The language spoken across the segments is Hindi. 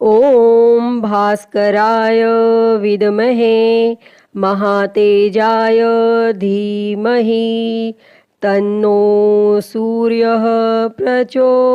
ओम भास्कराय विद्महे महातेजाय धीमहि तन्नो सूर्यः प्रचोदयात्।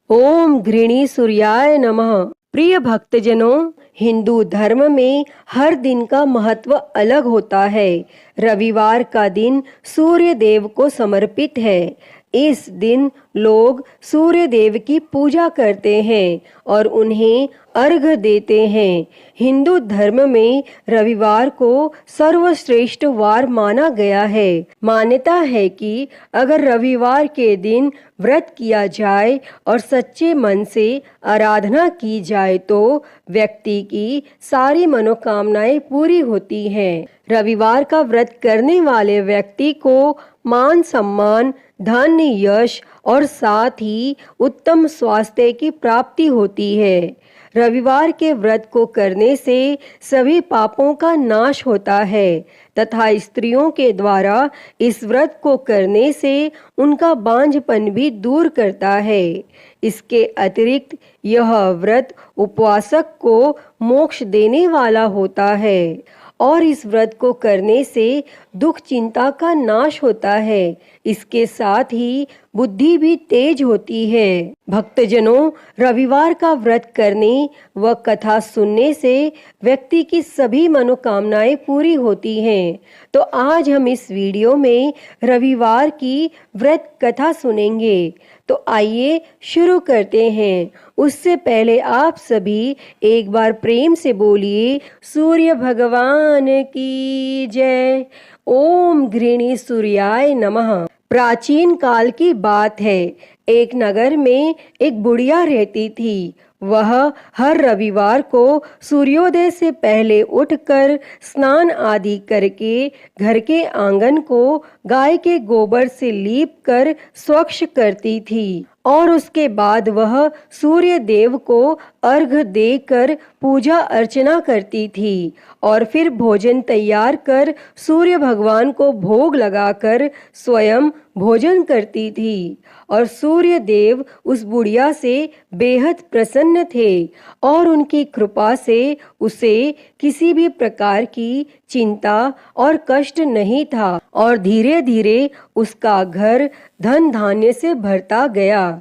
ओम घृणी सूर्याय नमः। प्रिय भक्तजनों, हिंदू धर्म में हर दिन का महत्व अलग होता है। रविवार का दिन सूर्य देव को समर्पित है। इस दिन लोग सूर्य देव की पूजा करते हैं और उन्हें अर्घ्य देते हैं। हिंदू धर्म में रविवार को सर्वश्रेष्ठ वार माना गया है। मान्यता है कि अगर रविवार के दिन व्रत किया जाए और सच्चे मन से आराधना की जाए तो व्यक्ति की सारी मनोकामनाएं पूरी होती हैं। रविवार का व्रत करने वाले व्यक्ति को मान सम्मान, धन, यश और साथ ही उत्तम स्वास्थ्य की प्राप्ति होती है। रविवार के व्रत को करने से सभी पापों का नाश होता है तथा स्त्रियों के द्वारा इस व्रत को करने से उनका बांझपन भी दूर करता है। इसके अतिरिक्त यह व्रत उपवासक को मोक्ष देने वाला होता है और इस व्रत को करने से दुख चिंता का नाश होता है। इसके साथ ही बुद्धि भी तेज होती है। भक्तजनों, रविवार का व्रत करने व कथा सुनने से व्यक्ति की सभी मनोकामनाएं पूरी होती हैं। तो आज हम इस वीडियो में रविवार की व्रत कथा सुनेंगे। तो आइए शुरू करते हैं। उससे पहले आप सभी एक बार प्रेम से बोलिए, सूर्य भगवान की जय। ओम घृणी सूर्याय नमः। प्राचीन काल की बात है। एक नगर में एक बुढ़िया रहती थी। वह हर रविवार को सूर्योदय से पहले उठकर स्नान आदि करके घर के आंगन को गाय के गोबर से लीप कर स्वच्छ करती थी और उसके बाद वह सूर्य देव को अर्घ्य देकर पूजा अर्चना करती थी और फिर भोजन तैयार कर सूर्य भगवान को भोग लगाकर स्वयं भोजन करती थी और सूर्य देव उस बुढ़िया से बेहद प्रसन्न थे और उनकी कृपा से उसे किसी भी प्रकार की चिंता और कष्ट नहीं था और धीरे धीरे उसका घर धन धान्य से भरता गया।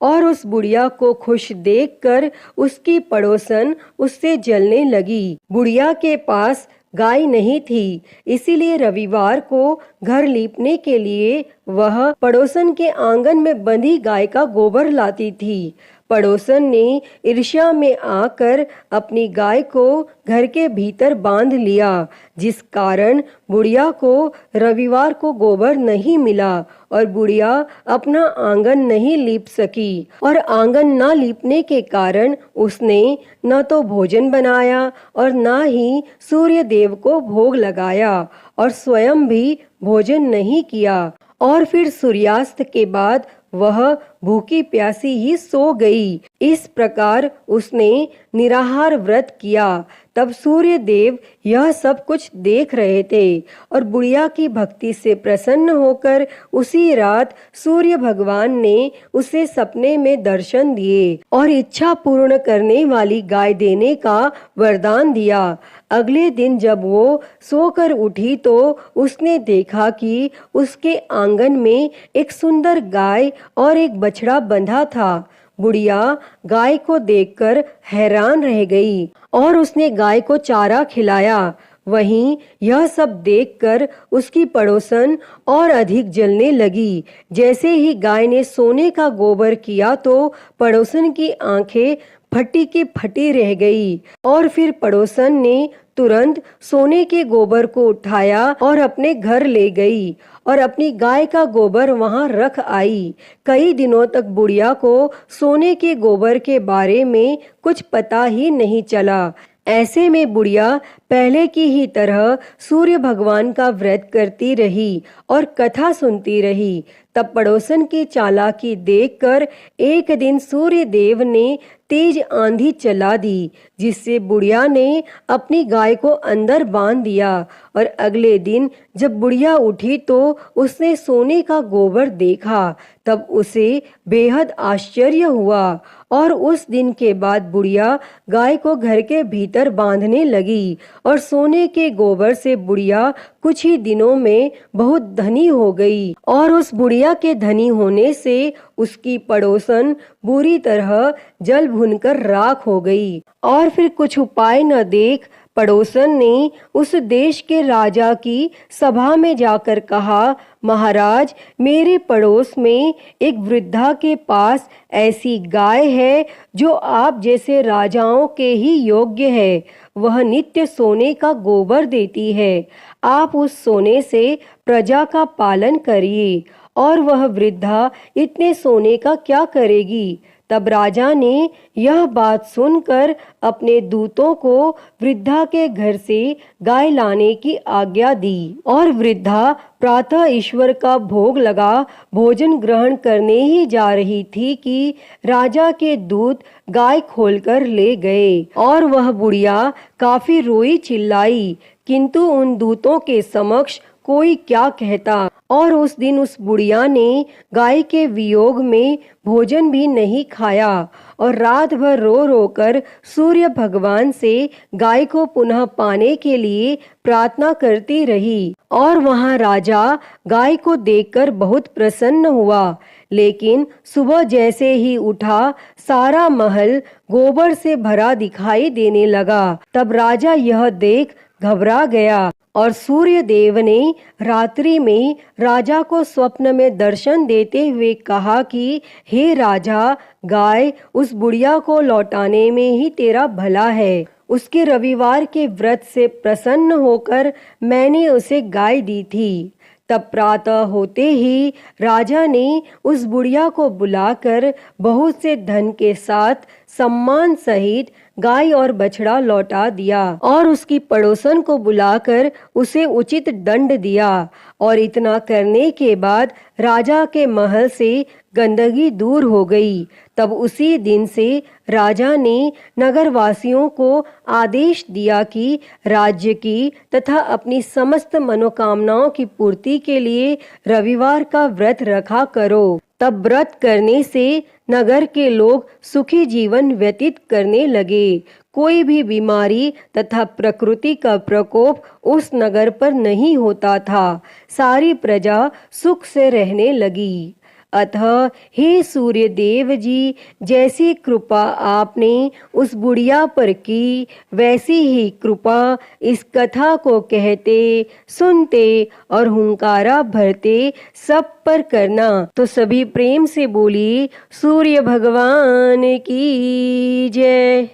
और उस बुढ़िया को खुश देखकर उसकी पड़ोसन उससे जलने लगी। बुढ़िया के पास गाय नहीं थी, इसीलिए रविवार को घर लीपने के लिए वह पड़ोसन के आंगन में बंधी गाय का गोबर लाती थी। पड़ोसन ने ईर्ष्या में आकर अपनी गाय को घर के भीतर बांध लिया, जिस कारण बुढ़िया को रविवार को गोबर नहीं मिला और बुढ़िया अपना आंगन नहीं लीप सकी। और आंगन न लीपने के कारण उसने न तो भोजन बनाया और न ही सूर्य देव को भोग लगाया और स्वयं भी भोजन नहीं किया। और फिर सूर्यास्त के बाद वह भूखी प्यासी ही सो गई। इस प्रकार उसने निराहार व्रत किया। तब सूर्य देव यह सब कुछ देख रहे थे और बुढ़िया की भक्ति से प्रसन्न होकर उसी रात सूर्य भगवान ने उसे सपने में दर्शन दिए और इच्छा पूर्ण करने वाली गाय देने का वरदान दिया। अगले दिन जब वो सोकर उठी तो उसने देखा कि उसके आंगन में एक सुंदर गाय और एक बछड़ा बंधा था। बुढ़िया गाय को देखकर हैरान रह गई और उसने गाय को चारा खिलाया। वहीं यह सब देखकर उसकी पड़ोसन और अधिक जलने लगी। जैसे ही गाय ने सोने का गोबर किया तो पड़ोसन की आंखें फटी की फटी रह गई और फिर पड़ोसन ने तुरंत सोने के गोबर को उठाया और अपने घर ले गई और अपनी गाय का गोबर वहां रख आई। कई दिनों तक बुढ़िया को सोने के गोबर के बारे में कुछ पता ही नहीं चला। ऐसे में बुढ़िया पहले की ही तरह सूर्य भगवान का व्रत करती रही और कथा सुनती रही। तब पड़ोसन की चालाकी देखकर एक दिन सूर्य देव ने तेज आंधी चला दी, जिससे बुढ़िया ने अपनी गाय को अंदर बांध दिया। और अगले दिन जब बुढ़िया उठी तो उसने सोने का गोबर देखा। तब उसे बेहद आश्चर्य हुआ और उस दिन के बाद बुढ़िया गाय को घर के भीतर बांधने लगी और सोने के गोबर से बुढ़िया कुछ ही दिनों में बहुत धनी हो गई। और उस बुढ़िया के धनी होने से उसकी पड़ोसन बुरी तरह जल भुनकर राख हो गई। और फिर कुछ उपाय न देख पड़ोसन ने उस देश के राजा की सभा में जाकर कहा, महाराज, मेरे पड़ोस में एक वृद्धा के पास ऐसी गाय है जो आप जैसे राजाओं के ही योग्य है। वह नित्य सोने का गोबर देती है। आप उस सोने से प्रजा का पालन करिए। और वह वृद्धा इतने सोने का क्या करेगी? तब राजा ने यह बात सुनकर अपने दूतों को वृद्धा के घर से गाय लाने की आज्ञा दी। और वृद्धा प्रातः ईश्वर का भोग लगा भोजन ग्रहण करने ही जा रही थी कि राजा के दूत गाय खोलकर ले गए। और वह बुढ़िया काफी रोई चिल्लाई, किंतु उन दूतों के समक्ष कोई क्या कहता। और उस दिन उस बुढ़िया ने गाय के वियोग में भोजन भी नहीं खाया और रात भर रो रो कर सूर्य भगवान से गाय को पुनः पाने के लिए प्रार्थना करती रही। और वहां राजा गाय को देखकर बहुत प्रसन्न हुआ। लेकिन सुबह जैसे ही उठा, सारा महल गोबर से भरा दिखाई देने लगा। तब राजा यह देख घबरा गया और सूर्य देव ने रात्रि में राजा को स्वप्न में दर्शन देते हुए कहा कि हे राजा, गाय उस बुढ़िया को लौटाने में ही तेरा भला है। उसके रविवार के व्रत से प्रसन्न होकर मैंने उसे गाय दी थी। तब प्रातः होते ही राजा ने उस बुढ़िया को बुलाकर बहुत से धन के साथ सम्मान सहित गाय और बछड़ा लौटा दिया और उसकी पड़ोसन को बुलाकर उसे उचित दंड दिया। और इतना करने के बाद राजा के महल से गंदगी दूर हो गई। तब उसी दिन से राजा ने नगरवासियों को आदेश दिया कि राज्य की तथा अपनी समस्त मनोकामनाओं की पूर्ति के लिए रविवार का व्रत रखा करो। तब व्रत करने से नगर के लोग सुखी जीवन व्यतीत करने लगे। कोई भी बीमारी तथा प्रकृति का प्रकोप उस नगर पर नहीं होता था। सारी प्रजा सुख से रहने लगी। अतः हे सूर्य देव जी, जैसी कृपा आपने उस बुढ़िया पर की, वैसी ही कृपा इस कथा को कहते, सुनते और हुंकारा भरते सब पर करना। तो सभी प्रेम से बोली सूर्य भगवान की जय।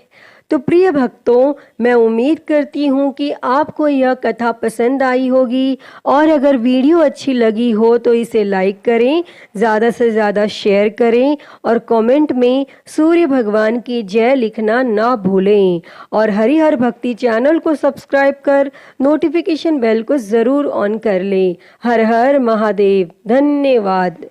तो प्रिय भक्तों, मैं उम्मीद करती हूँ कि आपको यह कथा पसंद आई होगी और अगर वीडियो अच्छी लगी हो तो इसे लाइक करें, ज़्यादा से ज़्यादा शेयर करें और कमेंट में सूर्य भगवान की जय लिखना ना भूलें। और हरिहर भक्ति चैनल को सब्सक्राइब कर नोटिफिकेशन बेल को ज़रूर ऑन कर लें। हर हर महादेव। धन्यवाद।